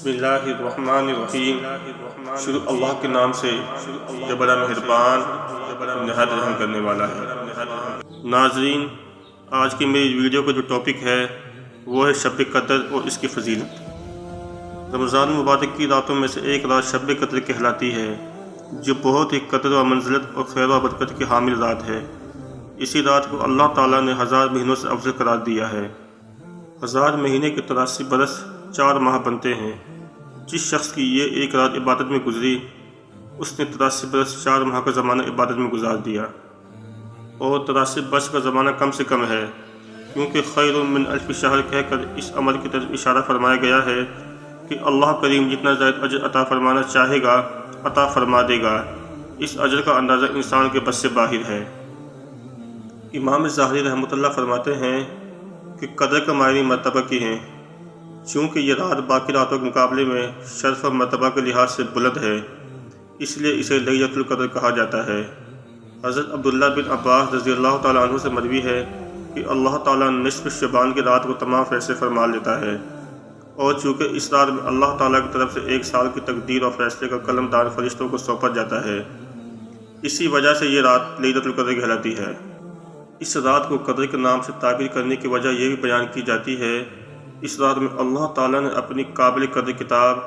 بسم اللہ الرحمن الرحیم۔ شروع اللہ کے نام سے جو بڑا مہربان نہایت رحم کرنے والا ہے۔ ناظرین، آج کی میری ویڈیو کا جو ٹاپک ہے وہ ہے شب قدر اور اس کی فضیلت۔ رمضان مبارک کی راتوں میں سے ایک رات شب قدر کہلاتی ہے، جو بہت ہی قدر و منزلت اور خیر و برکت کی حامل رات ہے۔ اسی رات کو اللہ تعالیٰ نے 1000 مہینوں سے افضل قرار دیا ہے۔ 1000 مہینے کے 83 برس 4 ماہ بنتے ہیں۔ جس شخص کی یہ ایک رات عبادت میں گزری، اس نے 83 برس 4 ماہ کا زمانہ عبادت میں گزار دیا، اور 83 برس کا زمانہ کم سے کم ہے، کیونکہ خیر من الف شہر کہہ کر اس عمل کی طرف اشارہ فرمایا گیا ہے کہ اللہ کریم جتنا زائد اجر عطا فرمانا چاہے گا عطا فرما دے گا۔ اس اجر کا اندازہ انسان کے بس سے باہر ہے۔ امام ظاہری رحمۃ اللہ فرماتے ہیں کہ قدر کا معنی مرتبہ کی ہیں، چونکہ یہ رات باقی راتوں کے مقابلے میں شرف اور مرتبہ کے لحاظ سے بلند ہے، اس لیے اسے لیلۃ القدر کہا جاتا ہے۔ حضرت عبداللہ بن عباس رضی اللہ تعالیٰ عنہ سے مروی ہے کہ اللہ تعالیٰ نصف شعبان کی رات کو تمام فیصلے فرما لیتا ہے، اور چونکہ اس رات میں اللہ تعالیٰ کی طرف سے 1 سال کی تقدیر اور فیصلے کا قلم دار فرشتوں کو سونپا جاتا ہے، اسی وجہ سے یہ رات لیلۃ القدر کہلاتی ہے۔ اس رات کو قدر کے نام سے تعبیر کرنے کی وجہ یہ بھی بیان کی جاتی ہے، اس رات میں اللہ تعالیٰ نے اپنی قابل قدر کتاب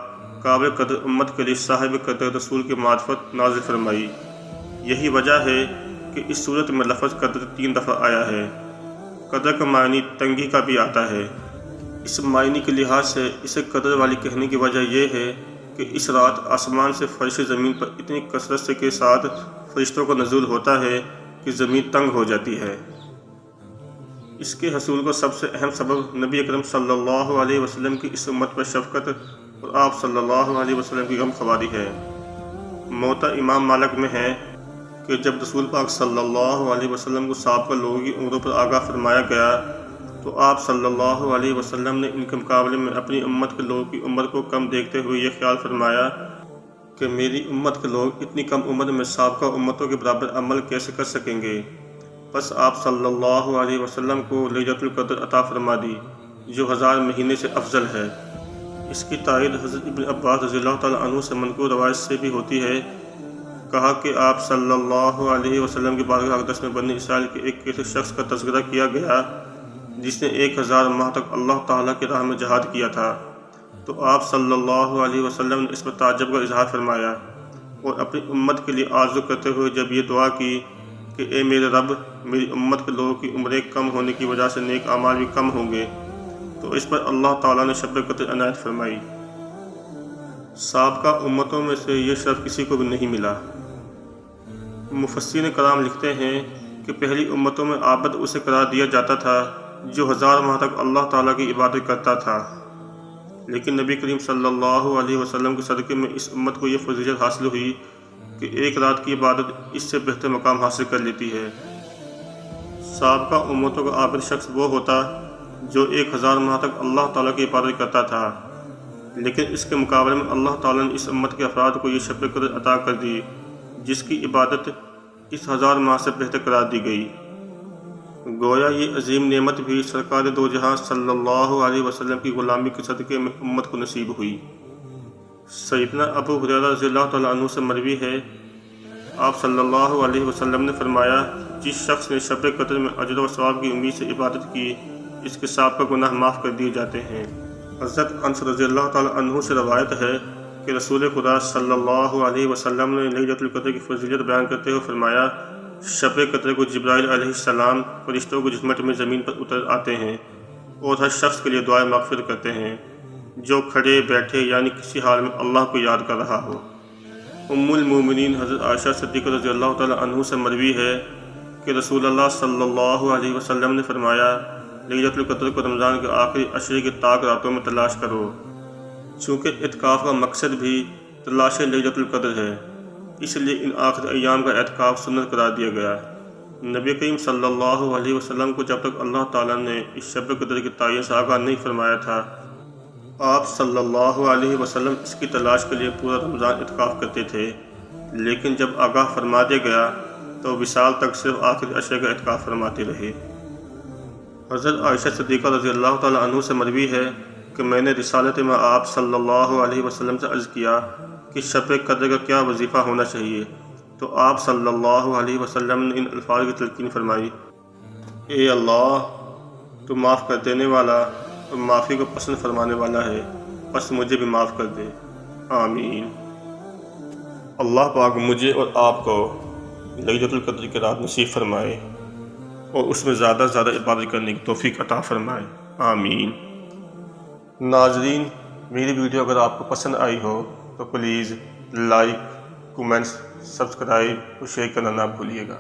قابل قدر امت کے لیے صاحب قدر رسول کی معرفت نازل فرمائی۔ یہی وجہ ہے کہ اس صورت میں لفظ قدر 3 دفعہ آیا ہے۔ قدر کا معنی تنگی کا بھی آتا ہے۔ اس معنی کے لحاظ سے اسے قدر والی کہنے کی وجہ یہ ہے کہ اس رات آسمان سے فرش زمین پر اتنی کثرت سے کے ساتھ فرشتوں کا نزول ہوتا ہے کہ زمین تنگ ہو جاتی ہے۔ اس کے حصول کا سب سے اہم سبب نبی اکرم صلی اللہ علیہ وسلم کی اس امت پر شفقت اور آپ صلی اللہ علیہ وسلم کی غم خواری ہے۔ موطا امام مالک میں ہے کہ جب رسول پاک صلی اللہ علیہ وسلم کو سابقہ لوگوں کی عمروں پر آگاہ فرمایا گیا، تو آپ صلی اللہ علیہ وسلم نے ان کے مقابلے میں اپنی امت کے لوگوں کی عمر کو کم دیکھتے ہوئے یہ خیال فرمایا کہ میری امت کے لوگ اتنی کم عمر میں سابقہ امتوں کے برابر عمل کیسے کر سکیں گے؟ بس آپ صلی اللہ علیہ وسلم کو لیلۃ القدر عطا فرما دی، جو 1000 مہینے سے افضل ہے۔ اس کی تائید حضرت ابن عباس رضی اللہ تعالیٰ عنہ سے منقول روایت سے بھی ہوتی ہے۔ کہا کہ آپ صلی اللہ علیہ وسلم کی بارگاہ اقدس میں بنی اسرائیل کے ایک ایسے شخص کا تذکرہ کیا گیا جس نے 1000 ماہ تک اللہ تعالیٰ کی راہ میں جہاد کیا تھا، تو آپ صلی اللہ علیہ وسلم نے اس پر تعجب کا اظہار فرمایا اور اپنی امت کے لیے آرزو کرتے ہوئے جب یہ دعا کی کہ اے میرے رب، میری امت کے لوگوں کی عمریں کم ہونے کی وجہ سے نیک اعمال بھی کم ہوں گے، تو اس پر اللہ تعالیٰ نے شب قدر عنایت فرمائی۔ سابقہ امتوں میں سے یہ شرف کسی کو بھی نہیں ملا۔ مفسرین کرام لکھتے ہیں کہ پہلی امتوں میں عابد اسے قرار دیا جاتا تھا جو 1000 ماہ تک اللہ تعالیٰ کی عبادت کرتا تھا، لیکن نبی کریم صلی اللہ علیہ وسلم کے صدقے میں اس امت کو یہ فضیلت حاصل ہوئی کہ ایک رات کی عبادت اس سے بہتر مقام حاصل کر لیتی ہے۔ سابقہ امتوں کا عابد شخص وہ ہوتا جو 1000 ماہ تک اللہ تعالیٰ کی عبادت کرتا تھا، لیکن اس کے مقابلے میں اللہ تعالیٰ نے اس امت کے افراد کو یہ شب قدر عطا کر دی، جس کی عبادت اس 1000 ماہ سے بہتر قرار دی گئی۔ گویا یہ عظیم نعمت بھی سرکار دو جہاں صلی اللہ علیہ وسلم کی غلامی کے صدقے میں امت کو نصیب ہوئی۔ سیدنا ابو ہریرہ رضی اللہ تعالیٰ عنہ سے مروی ہے، آپ صلی اللہ علیہ وسلم نے فرمایا، جس شخص نے شب قدر میں اجر و ثواب کی امید سے عبادت کی، اس کے سابقہ گناہ معاف کر دیے جاتے ہیں۔ حضرت انس رضی اللہ تعالیٰ عنہ سے روایت ہے کہ رسول خدا صلی اللہ علیہ وسلم نے لیلۃ القدر کی فضیلت بیان کرتے ہوئے فرمایا، شب قدر کو جبرائیل علیہ السلام فرشتوں کو جسمت میں زمین پر اتر آتے ہیں اور ہر شخص کے لیے دعائیں مغفرت کرتے ہیں جو کھڑے بیٹھے یعنی کسی حال میں اللہ کو یاد کر رہا ہو۔ ام المومنین حضرت عائشہ صدیقہ رضی اللہ تعالیٰ عنہ سے مروی ہے کہ رسول اللہ صلی اللہ علیہ وسلم نے فرمایا، لیلۃ القدر کو رمضان کے آخری عشرے کی طاق راتوں میں تلاش کرو، چونکہ اعتکاف کا مقصد بھی تلاش لیلۃ القدر ہے، اس لیے ان آخری ایام کا اعتکاف سنت قرار دیا گیا۔ نبی کریم صلی اللہ علیہ وسلم کو جب تک اللہ تعالیٰ نے اس شب قدر کی تعین سے آگاہ نہیں فرمایا تھا، آپ صلی اللہ علیہ وسلم اس کی تلاش کے لیے پورا رمضان اعتکاف کرتے تھے، لیکن جب آگاہ فرما دیا گیا تو وصال تک صرف آخری عشرے کا اعتکاف فرماتے رہے۔ حضرت عائشہ صدیقہ رضی اللہ تعالیٰ عنہ سے مروی ہے کہ میں نے رسالت میں آپ صلی اللہ علیہ وسلم سے عرض کیا کہ شب قدر کا کیا وظیفہ ہونا چاہیے، تو آپ صلی اللہ علیہ وسلم نے ان الفاظ کی تلقین فرمائی: اے اللہ، تو معاف کر دینے والا اور معافی کو پسند فرمانے والا ہے، بس مجھے بھی معاف کر دے، آمین۔ اللہ پاک مجھے اور آپ کو لیلۃ القدر کی رات نصیب فرمائے اور اس میں زیادہ سے زیادہ عبادت کرنے کی توفیق عطا فرمائے، آمین۔ ناظرین، میری ویڈیو اگر آپ کو پسند آئی ہو تو پلیز لائک، کومنٹس، سبسکرائب اور شیئر کرنا نہ بھولیے گا۔